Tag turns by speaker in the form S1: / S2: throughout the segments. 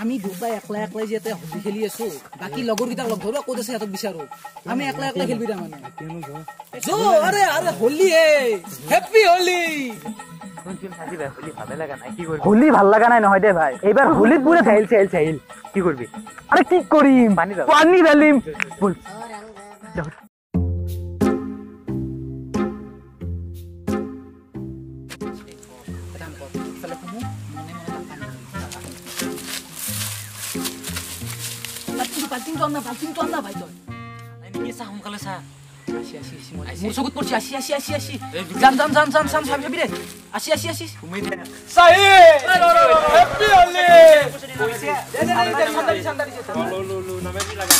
S1: আমি দুটা একলা একলাই যেতে হোলি খেলি আছো বাকি লগৰ কিটা লগ ধৰো ক'ত আছে হাতত বিচাৰো আমি একলা একলা খেলবি না মানে জো আরে আরে হোলি হে হ্যাপি হোলি
S2: হোলি ভাল লাগা নাই নহয় দে ভাই এইবাৰ হোলিত পুৰা চাইল কি করবি আরে কি করিম পানি ঢালিম বল
S1: Pating to na bhai to. Ani ke sa hum kala sa. Asi mur sogut porchi asi. Jam sabi re. Asi. Umay de. Sahi. Happy Holi. Sandali. Lo na me laga.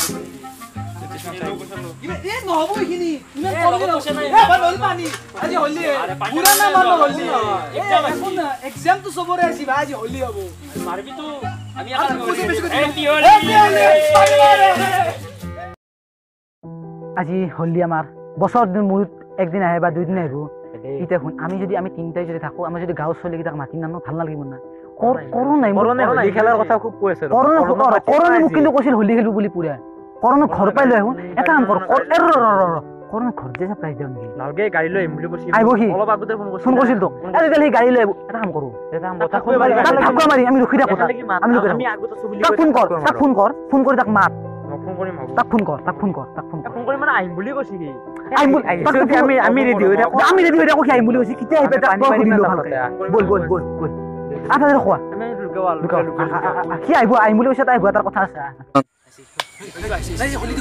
S1: ये न हो हिनी इने बोल पानी आज होली पूरा ना मानो होली এখন एग्जाम तो सबरे आसी आज होली हबो मारबी तो আমি হ্যাপি হোলি
S2: আজি হোলি আমার বছর দিন মুত একদিন আহে বা দুই দিন আহিব ইতে শুন আমি যদি আমি তিনটাই যদি থাকো আমি যদি গাঁও চলি কিটা মাতি নানো ভাল নালাগিব না করোনা হোলি খেলার কথা খুব কৈ আছে করোনা কিন্তু কৈছিল হোলি খেলবো বুলি পুরা করোনা ঘর পাই লৈ আহুন এটা কাম কৰ করোনা ঘর যে সাপ্রাইজ দিও নেকি
S3: নালগে গাড়ি লৈ এমলি বসি
S2: আইব কি
S3: অলপ আগতে ফোন
S2: কৰিছিল তো আজিকালি গাড়ি লৈ এটা কাম কৰো
S3: কথা কই
S2: মাৰি আমি ৰখি থাকো
S3: আমি আগতে ছবি
S2: ফোন কৰি তাক মাত
S3: ফোন কৰিম
S2: তাক ফোন কৰি
S3: মানে আহিম বুলি কৈছি কি
S2: আমি ৰেডি হৈ থাকো কি আহিম বুলি কৈছি কিতে আহিবা তাক সুধিলো ভালকে বল আটা দে খোৱা
S3: আমি লুকাও
S2: কি আহিম বুলি কৈছে তাই আহিব তাৰ কথা আছে
S1: নাই হোলি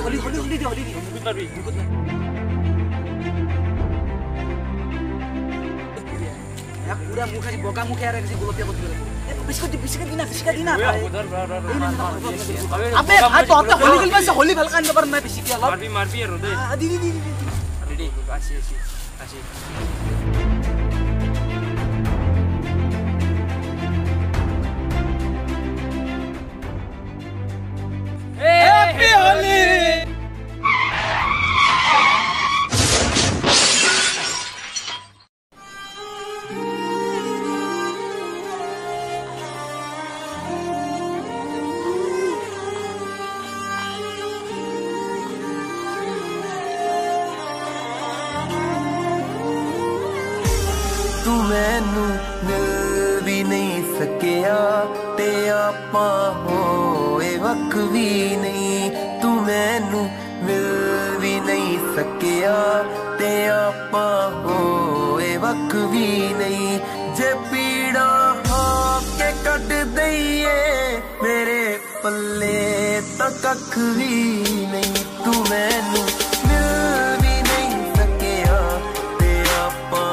S1: এক পুরা মুখ আছে বগা মুখে আর আছে গোলপিয়া করতে বিস্কুট দিনা আবে ভাই তো তো হোলি খেলবা হোলি ভাল কান নকর না বেশি কি অলপ
S3: মারবি আর দে
S1: দি
S3: রেডি আসি
S1: হ্যাপি হোলি
S4: तू मैनू मिल भी नहीं सकिया ते आपा होए वक भी नहीं तू मैनू मिल भी नहीं सकिया ते आपा होए वक भी नहीं जे पीड़ा के कट दईए मेरे पल्ले तो कख भी नहीं तू मैनू मिल भी नहीं सकिया ते आपा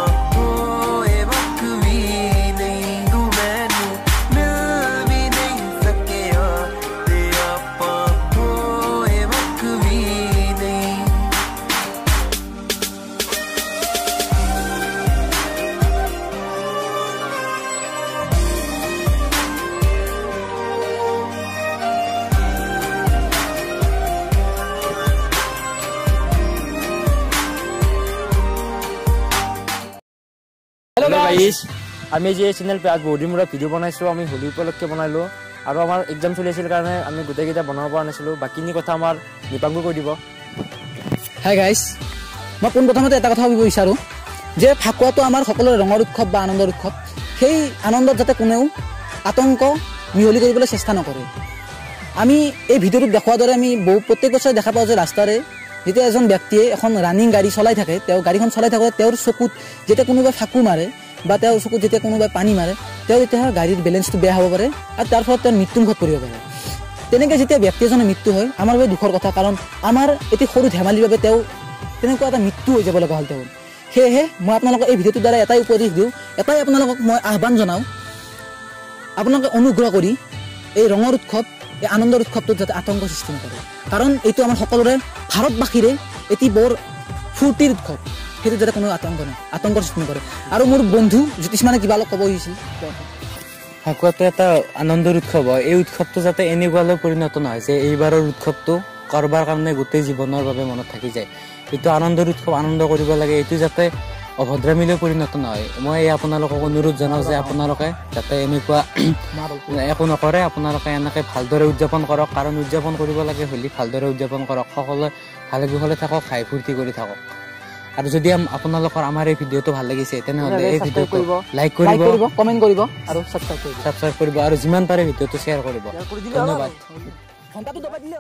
S3: আমি যে চ্যানেল पे आज बहुत दिन मुरा ভিডিও বনাইছো আমি হোলি উপলক্ষে বনাইলো আৰু আমাৰ এক্সাম চলি আছিল কাৰণে আমি গোটেই কিটা বনাব পৰা নাছিলো বাকিনি কথা আমাৰ নিপাংগু কৈ দিব
S1: হাই গাইস মই কোন প্ৰথমতে এটা কথা ভাবিব বিচাৰো যে ফাকুৱাটো আমাৰ সকলোৰে ৰঙৰ উৎসৱ বা আনন্দৰ উৎসৱ সেই আনন্দত যাতে কোনেও আতংক মিহলি কৰিবলৈ চেষ্টা নকৰে
S2: আমি এই ভিডিঅ'টোত দেখুৱাৰ দৰে আমি প্ৰত্যেক বছৰে দেখা পাওঁ যে ৰাস্তাৰে যেতিয়া এজন ব্যক্তিয়ে এখন ৰানিং গাড়ী চলাই থাকে তেওঁ গাড়ীখন চলাই থাকোঁতে তেওঁৰ চকুত যেতিয়া কোনোবাই ফাকু মাৰে বা তেওঁৰ চকুত যেতিয়া কোনোবাই পানী মাৰে তেওঁ তেতিয়া গাড়ীৰ বেলেঞ্চটো বেয়া হ'ব পাৰে আৰু তাৰ ফলত তেওঁৰ মৃত্যুমুখত পৰিব পাৰে তেনেকৈ যেতিয়া ব্যক্তি এজনৰ মৃত্যু হয় আমাৰ বাবে দুখৰ কথা কাৰণ আমাৰ এটি সৰু ধেমালিৰ বাবে তেওঁ তেনেকুৱা এটা মৃত্যু হৈ যাব লগা হ'ল তেওঁ সেয়েহে মই আপোনালোকক এই ভিডিঅ'টোৰ দ্বাৰা এটাই উপদেশ দিওঁ এটাই আপোনালোকক মই আহ্বান জনাওঁ আপোনালোকে অনুগ্ৰহ কৰি এই ৰঙৰ উৎসৱ এই আনন্দৰ উৎসৱটোত যাতে আতংক সৃষ্টি নকৰে কাৰণ এইটো আমাৰ সকলোৰে ভাৰতবাসীৰে এটি বৰ ফূৰ্তিৰ উৎসৱ সেইটো যাতে কোনো আতংকৰ সৃষ্টি নকৰে আৰু মোৰ বন্ধু জ্যোতিষমানে কিবা অলপ ক'ব খুজিছিল
S3: ফাকুৱাটো এটা আনন্দৰ উৎসৱ হয় এই উৎসৱটো যাতে এনেকুৱালৈ পৰিণত নহয় যে এইবাৰৰ উৎসৱটো কৰবাৰ কাৰণে গোটেই জীৱনৰ বাবে মনত থাকি যায় এইটো আনন্দৰ উৎসৱ আনন্দ কৰিব লাগে এইটো যাতে অভদ্ৰামীলৈ পৰিণত নহয় মই আপোনালোকক অনুৰোধ জনাওঁ যে আপোনালোকে যাতে এনেকুৱা একো নকৰে আপোনালোকে এনেকৈ ভালদৰে উদযাপন কৰক কাৰণ উদযাপন কৰিব লাগে হোলী ভালদৰে উদযাপন কৰক সকলোৱে ভালে কুশলে থাকক হাঁহি ফূৰ্তি কৰি থাকক আৰু যদি আপোনালোকৰ আমাৰ এই ভিডিঅ'টো ভাল লাগিছে তেনেহ'লে এই ভিডিঅ'টো লাইক কৰিব
S2: কমেণ্ট কৰিব আৰু ছাবস্ক্ৰাইব কৰিব
S3: আৰু যিমান পাৰে ভিডিঅ'টো শ্বেয়াৰ কৰিব ধন্যবাদ
S2: ঘণ্টাটো দবাই দিলে